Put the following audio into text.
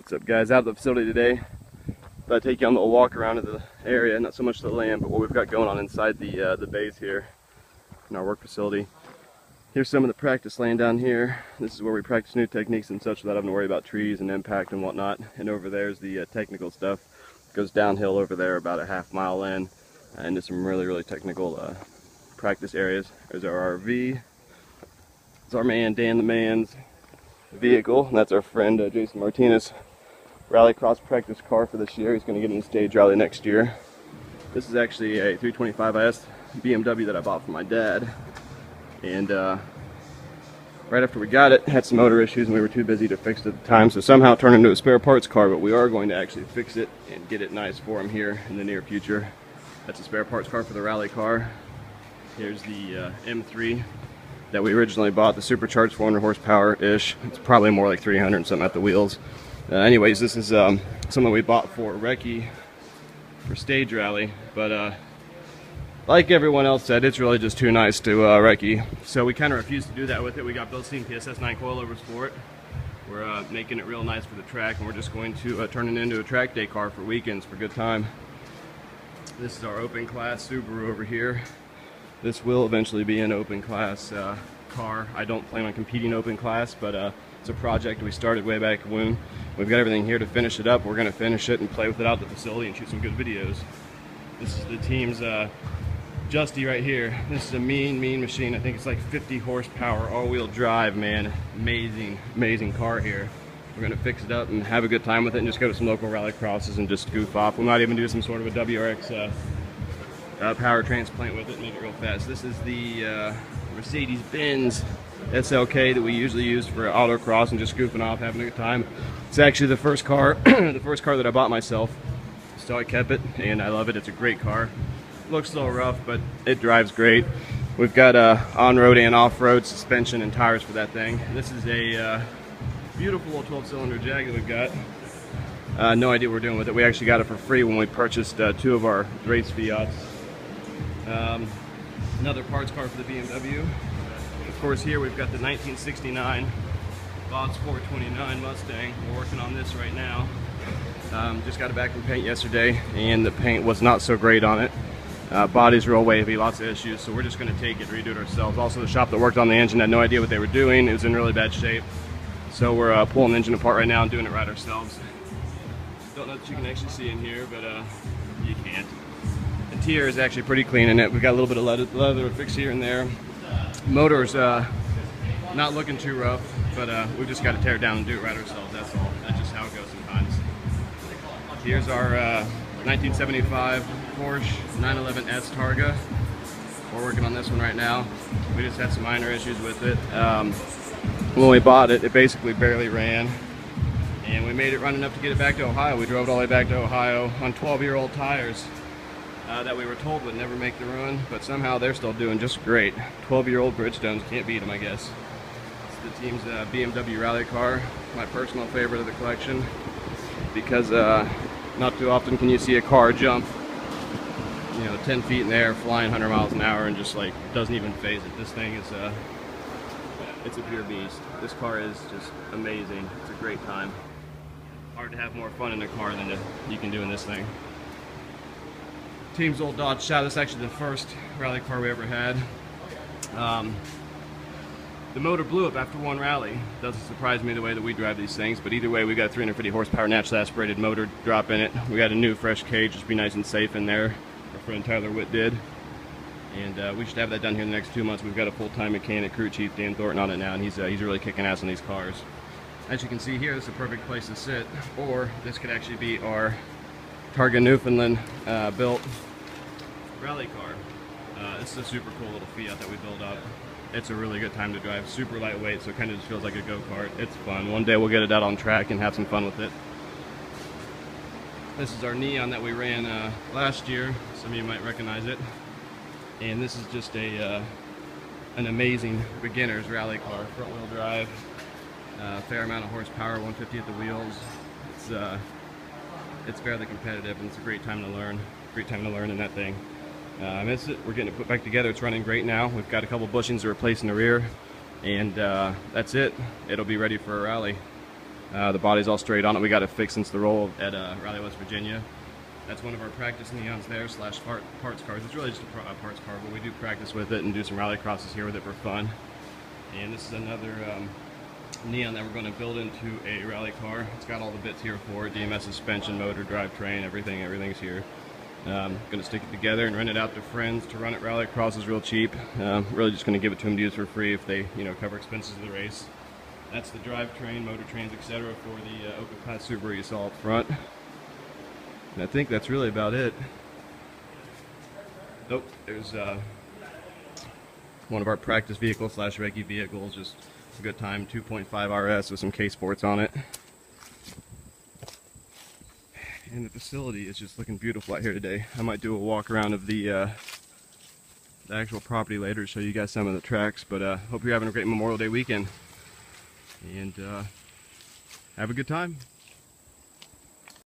What's up, guys? Out at the facility today. Thought I'd take you on a little walk around of the area, not so much the land, but what we've got going on inside the base here in our work facility. Here's some of the practice land down here. This is where we practice new techniques and such without having to worry about trees and impact and whatnot. And over there's the technical stuff. It goes downhill over there about a half-mile in into some really technical practice areas. There's our RV. It's our man Dan the Man's vehicle, and that's our friend Jason Martinez rallycross practice car for this year. He's going to get in the stage rally next year. This is actually a 325S BMW that I bought for my dad, and right after we got it, had some motor issues and we were too busy to fix it at the time, so somehow it turned into a spare parts car. But we are going to actually fix it and get it nice for him here in the near future. That's a spare parts car for the rally car. Here's the M3 that we originally bought, the supercharged 400 horsepower-ish. It's probably more like 300 and something at the wheels. Anyways, this is something we bought for Recce for stage rally, but like everyone else said, it's really just too nice to Recce, so we kind of refused to do that with it. We got Bilstein PSS 9 coilovers for it. We're making it real nice for the track, and we're just going to turn it into a track day car for weekends for good time. This is our open class Subaru over here. This will eventually be an open class car. I don't plan on competing open class, but it's a project we started way back when. We've got everything here to finish it up. We're going to finish it and play with it out at the facility and shoot some good videos. This is the team's Justy right here. This is a mean machine. I think it's like 50 horsepower, all-wheel drive, man. Amazing car here. We're going to fix it up and have a good time with it and just go to some local rally crosses and just goof off. We might even do some sort of a WRX power transplant with it and make it real fast. This is the Mercedes-Benz SLK that we usually use for autocross and just goofing off, having a good time. It's actually the first car, the first car that I bought myself, so I kept it and I love it. It's a great car. It looks a little rough, but it drives great. We've got on-road and off-road suspension and tires for that thing. This is a beautiful little 12-cylinder Jag that we've got. No idea what we're doing with it. We actually got it for free when we purchased two of our race Fiats. Another parts car for the BMW. Of course, here we've got the 1969 Boss 429 Mustang. We're working on this right now. Just got it back from paint yesterday, and the paint was not so great on it. Body's real wavy, lots of issues, so we're just going to take it, redo it ourselves. Also, the shop that worked on the engine had no idea what they were doing. It was in really bad shape. So we're pulling the engine apart right now and doing it right ourselves. Don't know that you can actually see in here, but you can't. The interior is actually pretty clean in it. We've got a little bit of leather fix here and there. Motor's not looking too rough, but we've just got to tear it down and do it right ourselves, that's all. That's just how it goes sometimes. Here's our 1975 Porsche 911S Targa. We're working on this one right now. We just had some minor issues with it. When we bought it, it basically barely ran. And we made it run enough to get it back to Ohio. We drove it all the way back to Ohio on 12-year-old tires that we were told would never make the run, but somehow they're still doing just great. 12-year-old Bridgestones, can't beat them, I guess. It's the team's BMW rally car, my personal favorite of the collection, because not too often can you see a car jump, 10 feet in the air, flying 100 miles an hour, and just like doesn't even phase it. This thing is it's a pure beast. This car is just amazing. It's a great time. Hard to have more fun in a car than you can do in this thing. Team's old Dodge Shadow. This is actually the first rally car we ever had. The motor blew up after one rally. Doesn't surprise me the way that we drive these things, but either way, we got a 350 horsepower naturally aspirated motor drop in it. We got a new fresh cage, just be nice and safe in there. Our friend Tyler Witt did. And we should have that done here in the next 2 months. We've got a full-time mechanic, crew chief Dan Thornton, on it now, and he's really kicking ass on these cars. As you can see here, this is a perfect place to sit, or this could actually be our Targa Newfoundland built rally car. This is a super cool little Fiat that we built up. It's a really good time to drive. Super lightweight, so it kind of just feels like a go-kart. It's fun. One day we'll get it out on track and have some fun with it. This is our Neon that we ran last year. Some of you might recognize it. And this is just an amazing beginner's rally car. Front-wheel drive, fair amount of horsepower, 150 at the wheels. It's fairly competitive, and it's a great time to learn. Great time to learn in that thing. We're getting it put back together. It's running great now. We've got a couple bushings to replace in the rear, and that's it. It'll be ready for a rally. The body's all straight on it. We got it fixed since the roll at Raleigh, West Virginia. That's one of our practice neons there, slash parts cars. It's really just a parts car, but we do practice with it and do some rally crosses here with it for fun. And this is another neon that we're going to build into a rally car. It's got all the bits here for it, DMS suspension, motor, drivetrain, everything's here. Going to stick it together and rent it out to friends to run at rally crosses real cheap. Really just going to give it to them to use for free if they, cover expenses of the race. That's the drivetrain, motor trains, etc. for the open path Subaru you saw up front. And I think that's really about it. Nope, there's one of our practice vehicles slash recce vehicles, just a good time, 2.5 RS with some K-Sports on it. And the facility is just looking beautiful out here today. I might do a walk around of the actual property later to show you guys some of the tracks, but hope you're having a great Memorial Day weekend. And have a good time.